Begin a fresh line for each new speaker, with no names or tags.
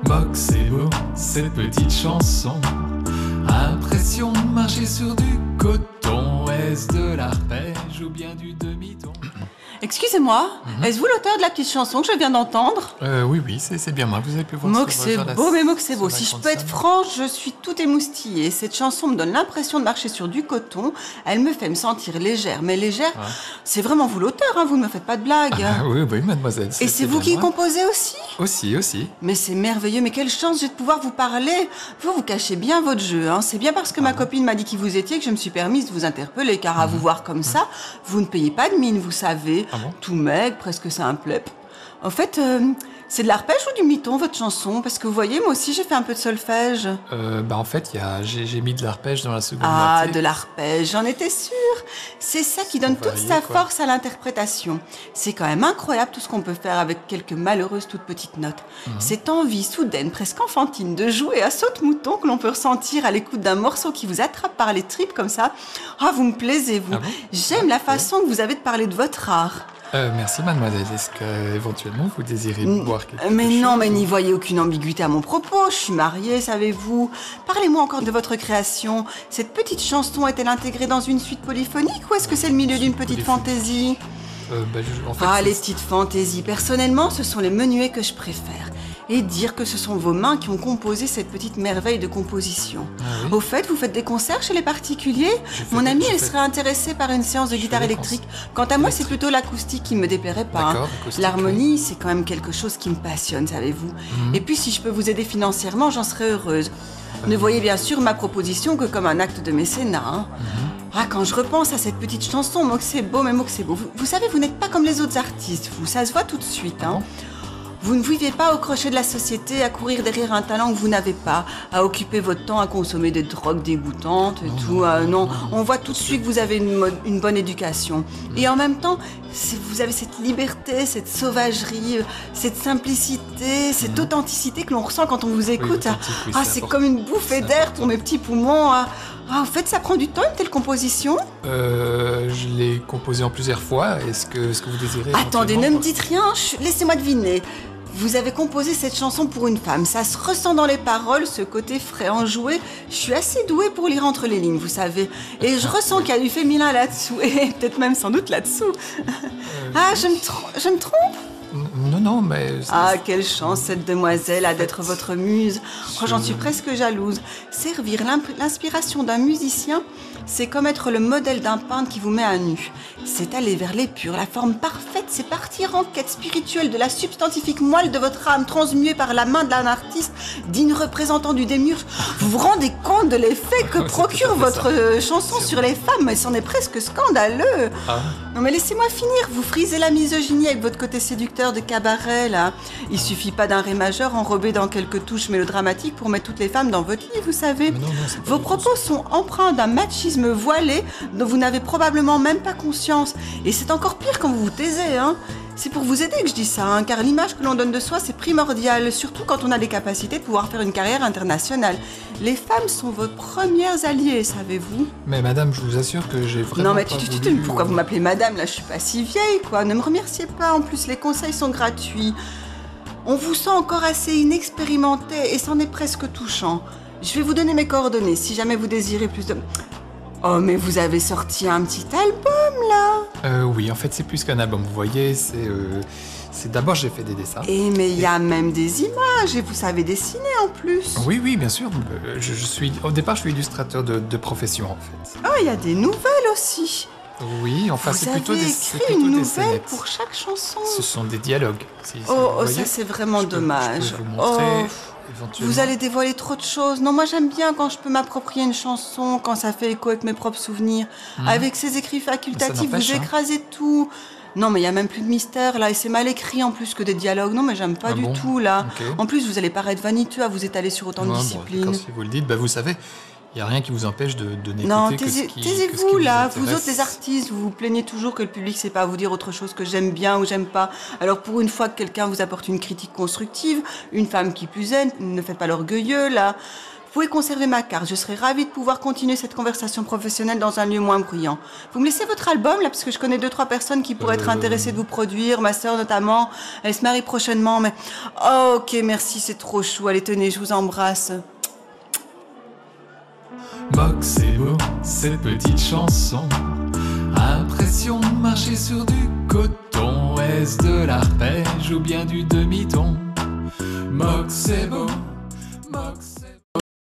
Mox c'est beau, cette petite chanson. Impression de marcher sur du coton. Est-ce de l'arpège ou bien du demi-ton?
Excusez-moi, est-ce vous l'auteur de la petite chanson que je viens d'entendre?
Oui, c'est bien moi. Vous avez pu voir
Mox c'est beau, mais Mox c'est beau.
sur
Si
la
je peux
grande
être
scène.
franche, je suis tout émoustillée. Cette chanson me donne l'impression de marcher sur du coton. Elle me fait me sentir légère, mais légère, c'est vraiment vous l'auteur, hein, vous ne me faites pas de blagues.
Oui, mademoiselle.
Et c'est vous
bien
qui
moi.
composez aussi?
Aussi.
Mais c'est merveilleux, mais quelle chance j'ai de pouvoir vous parler. Vous cachez bien votre jeu, hein. C'est bien parce que ma copine m'a dit qui vous étiez que je me suis permise de vous interpeller, car à vous voir comme ça, vous ne payez pas de mine, vous savez.
Ah bon?
Tout maigre, presque simple. En fait, c'est de l'arpège ou du mython, votre chanson? Parce que vous voyez, moi aussi, j'ai fait un peu de solfège.
En fait, j'ai mis de l'arpège dans la seconde
Ah,
moitié.
de l'arpège, j'en étais sûre. C'est ça qui donne toute
varier,
sa
quoi.
force à l'interprétation. C'est quand même incroyable tout ce qu'on peut faire avec quelques malheureuses toutes petites notes. Cette envie soudaine, presque enfantine, de jouer à saute-mouton que l'on peut ressentir à l'écoute d'un morceau qui vous attrape par les tripes comme ça. Ah, vous me plaisez, vous.
Ah bon?
J'aime la façon que vous avez de parler de votre art.
Merci mademoiselle. Est-ce que éventuellement vous désirez boire quelque chose?
Mais non, mais n'y voyez aucune ambiguïté à mon propos. Je suis mariée, savez-vous. Parlez-moi encore de votre création. Cette petite chanson est-elle intégrée dans une suite polyphonique ou est-ce que c'est le milieu d'une petite fantaisie?
En fait,
Ah,
c'est-
les petites fantaisies. Personnellement, ce sont les menuets que je préfère. Et dire que ce sont vos mains qui ont composé cette petite merveille de composition.
oui.
Au fait, vous faites des concerts chez les particuliers?
Je fais
Mon
des-
amie,
je
elle
fais-
serait intéressée par une séance de
je
guitare
fais des
électrique. Quant à moi, c'est
électriques.
plutôt l'acoustique qui me déplairait pas. hein.
D'accord, acoustique,
L'harmonie, c'est quand même quelque chose qui me passionne, savez-vous. Et puis, si je peux vous aider financièrement, j'en serais heureuse. Ne voyez bien sûr ma proposition que comme un acte de mécénat. hein. Ah, quand je repense à cette petite chanson, Mox c'est beau, mais Mox c'est beau. Vous savez, vous n'êtes pas comme les autres artistes, vous, ça se voit tout de suite. Hein. Vous ne vivez pas au crochet de la société, à courir derrière un talent que vous n'avez pas, à occuper votre temps à consommer des drogues dégoûtantes et tout. Non, on voit tout de suite que vous avez une bonne éducation. Et en même temps, vous avez cette liberté, cette sauvagerie, cette simplicité, cette authenticité que l'on ressent quand on vous écoute.
authentique, oui,
Ah,
c'est
c'est
important.
comme une bouffée
C'est
d'air
important.
pour mes petits poumons. En fait, ça prend du temps, une telle composition.
Je l'ai composé en plusieurs fois. Est-ce que vous désirez
Attendez, ne
éventuellement-
me dites rien, laissez-moi deviner. Vous avez composé cette chanson pour une femme, ça se ressent dans les paroles, ce côté frais enjoué. Je suis assez douée pour lire entre les lignes, vous savez. Et je ressens qu'il y a du féminin là-dessous, et peut-être même sans doute là-dessous. Ah, je me trompe?
Non, mais...
Ah, quelle chance cette demoiselle a d'être votre muse. Oh, j'en suis presque jalouse. Servir l'inspiration d'un musicien, c'est comme être le modèle d'un peintre qui vous met à nu. C'est aller vers l'épure, la forme parfaite, c'est partir en quête spirituelle de la substantifique moelle de votre âme transmuée par la main d'un artiste, digne représentant du démiurge. Vous vous rendez compte de l'effet que
C'est
procure
tout à fait
votre
ça.
chanson sur les femmes? Mais c'en est presque scandaleux.
Ah.
Non mais laissez-moi finir, vous frisez la misogynie avec votre côté séducteur de cabaret là. Il suffit pas d'un ré majeur enrobé dans quelques touches mélodramatiques pour mettre toutes les femmes dans votre lit, vous savez.
Mais non, c'est pas
Vos
du tout
propos sont empreints d'un machisme voilé dont vous n'avez probablement même pas conscience. Et c'est encore pire quand vous vous taisez, hein. C'est pour vous aider que je dis ça, hein, car l'image que l'on donne de soi, c'est primordial, surtout quand on a les capacités de pouvoir faire une carrière internationale. Les femmes sont vos premières alliées, savez-vous?
Mais madame, je vous assure que j'ai vraiment
Non mais
pas voulu,
pourquoi vous m'appelez madame? Là, je suis pas si vieille, quoi. Ne me remerciez pas, en plus, les conseils sont gratuits. On vous sent encore assez inexpérimenté et c'en est presque touchant. Je vais vous donner mes coordonnées si jamais vous désirez plus de... Oh, mais vous avez sorti un petit album, là.
Oui, en fait, c'est plus qu'un album. Vous voyez, c'est d'abord j'ai fait des dessins.
Et mais il y a même des images et vous savez dessiner en plus.
Oui, bien sûr. Au départ, je suis illustrateur de profession, en fait.
Oh, il y a des nouvelles aussi.
Oui, enfin,
Vous
c'est plutôt
avez
des,
écrit
c'est plutôt
une
des
nouvelle
scénettes.
pour chaque chanson.
Ce sont des dialogues. Si
Oh,
vous
ça
voyez.
c'est vraiment
Je peux
dommage.
vous montrer,
Oh.
éventuellement.
Vous allez dévoiler trop de choses. Non, moi j'aime bien quand je peux m'approprier une chanson, quand ça fait écho avec mes propres souvenirs. Avec ces écrits facultatifs,
n'empêche,
vous
hein.
écrasez tout. Non, mais il y a même plus de mystère là, et c'est mal écrit en plus que des dialogues. Non, mais j'aime pas
Ah
du
bon
tout là.
Ok.
En plus, vous allez paraître vaniteux à vous étaler sur autant de
Ouais, bon,
disciplines.
d'accord, si vous le dites, vous savez, il n'y a rien qui vous empêche de n'écouter
Non,
que ce qui
taisez-vous
vous
là, vous
intéresse.
autres les artistes, vous vous plaignez toujours que le public sait pas vous dire autre chose que j'aime bien ou j'aime pas. Alors pour une fois que quelqu'un vous apporte une critique constructive, une femme qui plus est, ne faites pas l'orgueilleux là. Vous pouvez conserver ma carte. Je serais ravie de pouvoir continuer cette conversation professionnelle dans un lieu moins bruyant. Vous me laissez votre album, là, parce que je connais 2-3 personnes qui pourraient être intéressées de vous produire. Ma sœur, notamment. Elle se marie prochainement, mais... Oh, ok, merci, c'est trop chou. Allez, tenez, je vous embrasse.
Moque, c'est beau, cette petite chanson. Impression de marcher sur du coton. Est-ce de l'arpège ou bien du demi-ton? Moque, c'est beau, moque.